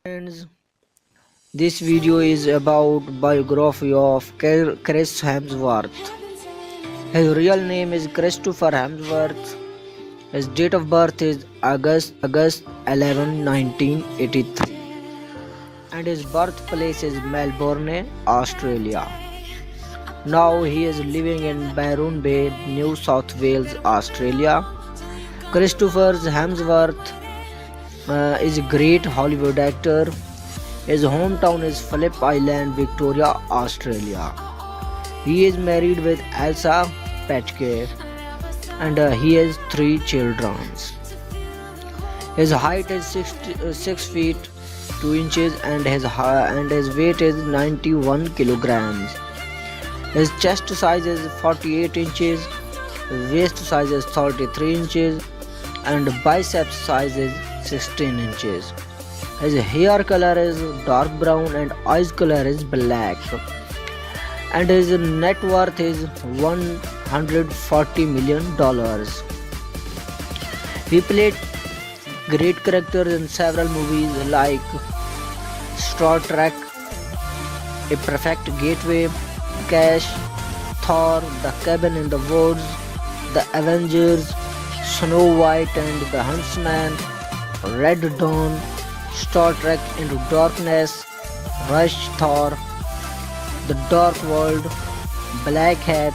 Friends, this video is about biography of Chris Hemsworth. His real name is Christopher Hemsworth. His date of birth is August 11, 1983, and his birthplace is Melbourne, Australia. Now he is living in Byron Bay, New South Wales, Australia. Christopher Hemsworth is a great Hollywood actor. His hometown is Phillip Island, Victoria, Australia. He is married with Elsa Petke and he has 3 children. His height is 6 feet 2 inches and his weight is 91 kilograms. His chest size is 48 inches, waist size is 33 inches and bicep size is 16 inches. His hair color is dark brown and eyes color is black. And his net worth is $140 million. He played great characters in several movies like Star Trek, A Perfect Gateway, Cash, Thor, The Cabin in the Woods, The Avengers, Snow White and the Huntsman, Red Dawn, Star Trek Into Darkness, Rush, Thor, The Dark World, Black Hat,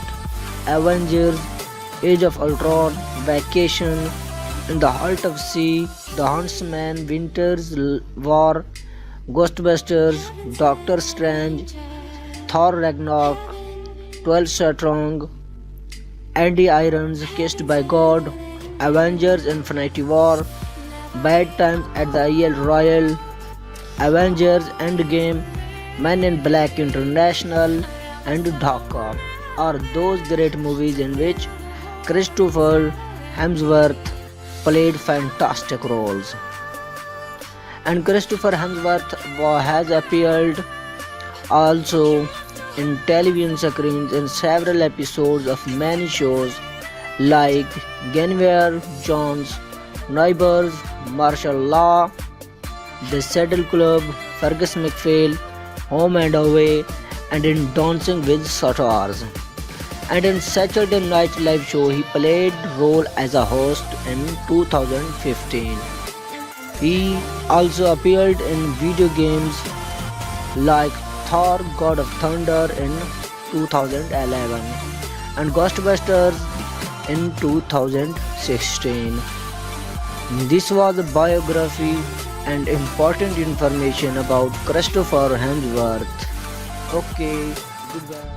Avengers, Age of Ultron, Vacation, In the Heart of Sea, The Huntsman, Winter's War, Ghostbusters, Doctor Strange, Thor Ragnarok, 12 Strong, Andy Irons, Kissed by God, Avengers Infinity War, Bad Times at the El Royale, Avengers Endgame, Men in Black International and Dhaka are those great movies in which Christopher Hemsworth played fantastic roles. And Christopher Hemsworth has appeared also in television screens in several episodes of many shows like Guinevere Jones, Neighbours, Martial Law, The Saddle Club, Fergus McPhail, Home and Away, and in Dancing with Stars. And in Saturday Night Live show, he played role as a host in 2015. He also appeared in video games like Thor: God of Thunder in 2011 and Ghostbusters in 2016. This was a biography and important information about Christopher Hemsworth. Okay, goodbye.